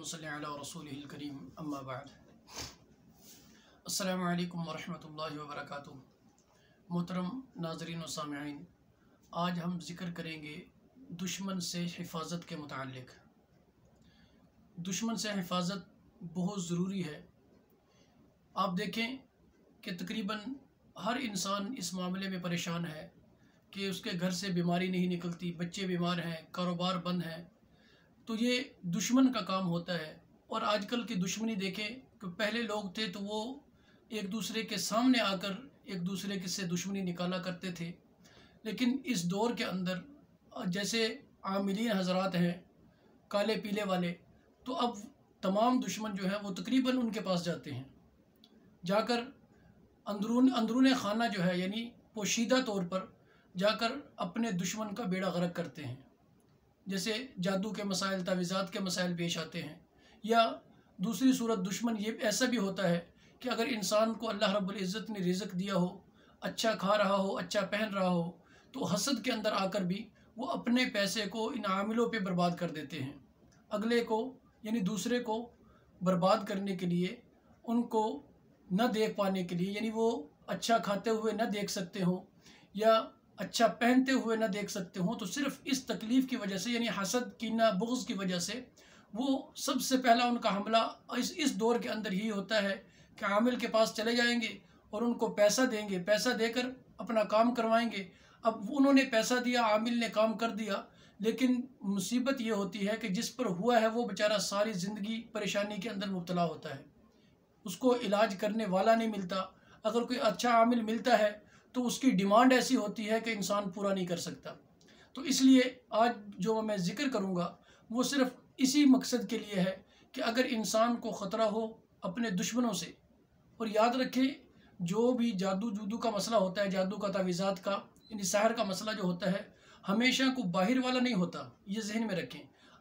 अल्लाहुम्मा सल्लि अला रसूलिहिल करीम अम्मा बाद। अस्सलामु अलैकुम वरहमतुल्लाहि वबरकातुहू। मोहतरम नाज़रीन व सामिईन, आज हम ज़िक्र करेंगे दुश्मन से हिफाजत के मुताल्लिक़। दुश्मन से हिफाजत बहुत ज़रूरी है। आप देखें कि तकरीबन हर इंसान इस मामले में परेशान है कि उसके घर से बीमारी नहीं निकलती, बच्चे बीमार हैं, कारोबार बंद है, तो ये दुश्मन का काम होता है। और आजकल की दुश्मनी देखें कि पहले लोग थे तो वो एक दूसरे के सामने आकर एक दूसरे के से दुश्मनी निकाला करते थे, लेकिन इस दौर के अंदर जैसे आमिलीन हजरात हैं काले पीले वाले, तो अब तमाम दुश्मन जो है वो तकरीबन उनके पास जाते हैं, जाकर अंदरून खाना जो है यानी पोशीदा तौर पर जाकर अपने दुश्मन का बेड़ा गर्क करते हैं। जैसे जादू के मसाइल, तावीज़ात के मसाइल पेश आते हैं, या दूसरी सूरत दुश्मन ये ऐसा भी होता है कि अगर इंसान को अल्लाह रब्बुल इज़्ज़त ने रिज़्क़ दिया हो, अच्छा खा रहा हो, अच्छा पहन रहा हो, तो हसद के अंदर आकर भी वो अपने पैसे को इन आमिलों पे बर्बाद कर देते हैं। अगले को यानी दूसरे को बर्बाद करने के लिए, उनको न देख पाने के लिए, यानी वो अच्छा खाते हुए न देख सकते हो या अच्छा पहनते हुए न देख सकते हो, तो सिर्फ़ इस तकलीफ़ की वजह से यानी हसद, कीना, बुग़्ज़ की वजह से वो सबसे पहला उनका हमला इस दौर के अंदर यही होता है कि आमिल के पास चले जाएंगे और उनको पैसा देंगे, पैसा देकर अपना काम करवाएंगे। अब उन्होंने पैसा दिया, आमिल ने काम कर दिया, लेकिन मुसीबत ये होती है कि जिस पर हुआ है वो बेचारा सारी ज़िंदगी परेशानी के अंदर मुब्तला होता है, उसको इलाज करने वाला नहीं मिलता। अगर कोई अच्छा आमिल मिलता है तो उसकी डिमांड ऐसी होती है कि इंसान पूरा नहीं कर सकता। तो इसलिए आज जो मैं ज़िक्र करूँगा वो सिर्फ़ इसी मकसद के लिए है कि अगर इंसान को ख़तरा हो अपने दुश्मनों से, और याद रखें जो भी जादू जूदू का मसला होता है, जादू का, तावीज़ात का, यानी सहर का मसला जो होता है, हमेशा को बाहर वाला नहीं होता, ये जहन में रखें।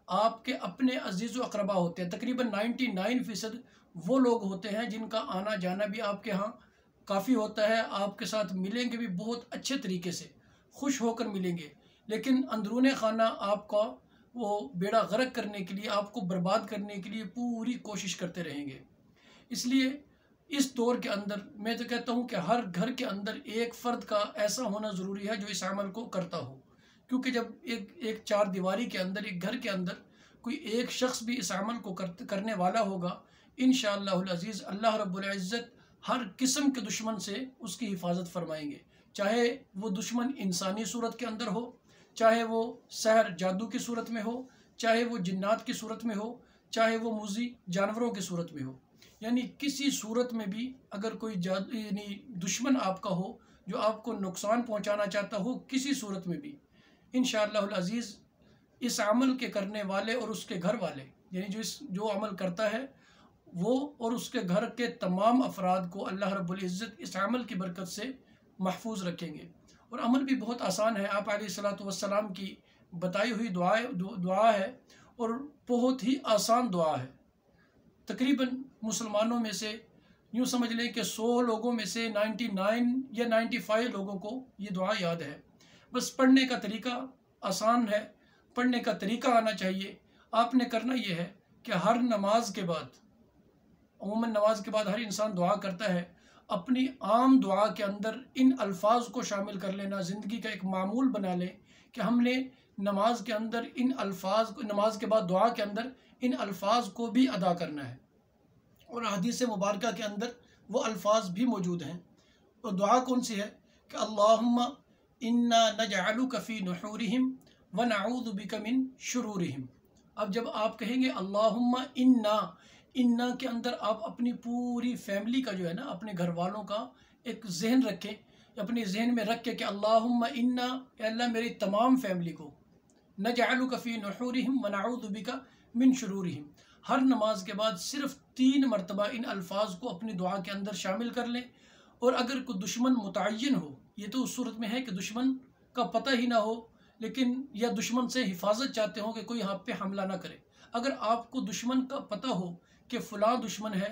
आपके अपने अजीज़ व अक़रबा होते हैं, तकरीबन 99% वो लोग होते हैं जिनका आना जाना भी आपके यहाँ काफ़ी होता है, आपके साथ मिलेंगे भी बहुत अच्छे तरीके से, खुश होकर मिलेंगे, लेकिन अंदरून खाना आपका वो बेड़ा गर्क करने के लिए, आपको बर्बाद करने के लिए पूरी कोशिश करते रहेंगे। इसलिए इस दौर के अंदर मैं तो कहता हूँ कि हर घर के अंदर एक फ़र्द का ऐसा होना ज़रूरी है जो इस अमल को करता हो, क्योंकि जब एक चार दीवारी के अंदर, एक घर के अंदर कोई एक शख्स भी इस अमल को करने वाला होगा, इंशाअल्लाहुल अज़ीज़ अल्लाह रब्बुल इज़्ज़त हर किस्म के दुश्मन से उसकी हिफाजत फरमाएंगे। चाहे वो दुश्मन इंसानी सूरत के अंदर हो, चाहे वो सहर जादू की सूरत में हो, चाहे वो जिन्नात की सूरत में हो, चाहे वो मुज़ी जानवरों की सूरत में हो, यानी किसी सूरत में भी अगर कोई यानी दुश्मन आपका हो जो आपको नुकसान पहुंचाना चाहता हो, किसी सूरत में भी, इंशाअल्लाहुल अज़ीज़ इस अमल के करने वाले और उसके घर वाले, यानी जो अमल करता है वो और उसके घर के तमाम अफराद को अल्लाह रब्बुल इज़्ज़त इस अमल की बरकत से महफूज रखेंगे। और अमल भी बहुत आसान है, आप अलैहिस्सलातु वस्सलाम की बताई हुई दुआ है और बहुत ही आसान दुआ है। तकरीबन मुसलमानों में से यूँ समझ लें कि 100 लोगों में से 99 या 95 लोगों को ये दुआ याद है। बस पढ़ने का तरीका आसान है, पढ़ने का तरीका आना चाहिए। आपने करना ये है कि हर नमाज के बाद, अमूमन नमाज के बाद हर इंसान दुआ करता है, अपनी आम दुआ के अंदर इन अल्फाज को शामिल कर लेना, ज़िंदगी का एक मामूल बना लें कि हमने नमाज के अंदर इन अल्फाज को, नमाज के बाद दुआ के अंदर इन अल्फाज को भी अदा करना है, और हदीस मुबारका के अंदर वो अल्फाज भी मौजूद हैं। और दुआ कौन सी है कि अल्लाहुम्मा इन्ना नजअलुका फी नुहूरिहिम व नऊज़ु बिका मिन शुरूरिहिम। अब जब आप कहेंगे अल्लाहुम्मा इन्ना के अंदर आप अपनी पूरी फैमिली का जो है ना, अपने घर वालों का एक जहन रखें, अपने जहन में रख के कि अल्लाहुम्मा इन्ना, अल्लाह मेरी तमाम फैमिली को, नजअलुका फी नुहूरिहिम व नऊज़ु बिका मिन शुरूरिहिम। हर नमाज के बाद सिर्फ 3 मरतबा इन अल्फाज को अपनी दुआ के अंदर शामिल कर लें। और अगर कोई दुश्मन मुतय्यन हो, ये तो उस सूरत में है कि दुश्मन का पता ही ना हो, लेकिन या दुश्मन से हिफाजत चाहते हो कि कोई आप पे हमला ना करे। अगर आपको दुश्मन का पता हो कि फ़लाँ दुश्मन है,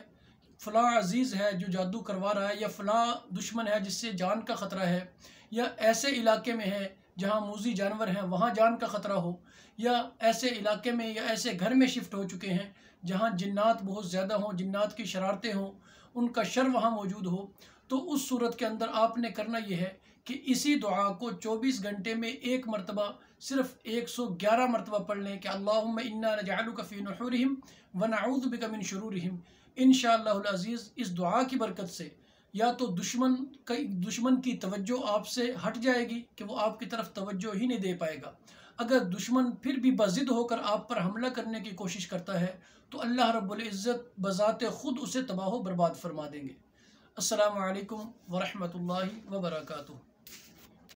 फ़लाँ अजीज़ है जो जादू करवा रहा है, या फ़लाँ दुश्मन है जिससे जान का ख़तरा है, या ऐसे इलाके में है जहाँ मूज़ी जानवर हैं वहाँ जान का ख़तरा हो, या ऐसे इलाके में या ऐसे घर में शिफ्ट हो चुके हैं جہاں جنات بہت زیادہ ہوں، جنات کی شرارتیں ہوں، ان کا شر وہاں موجود ہو، تو اس صورت کے اندر آپ نے کرنا یہ ہے کہ اسی دعا کو 24 گھنٹے میں ایک مرتبہ صرف 111 مرتبہ پڑھ لیں کہ اللہم انا نجعلک فی نحورہم ونعوذ بک من شرورہم۔ انشاءاللہ العزیز اس دعا کی برکت سے یا تو دشمن کی توجہ آپ سے ہٹ جائے گی کہ وہ آپ کی طرف توجہ ہی نہیں دے پائے گا۔ اگر دشمن پھر بھی بضد ہو کر آپ پر حملہ کرنے کی کوشش کرتا ہے تو اللہ رب العزت بذات خود اسے تباہ و برباد فرما دیں گے۔ السلام علیکم ورحمۃ اللہ وبرکاتہ۔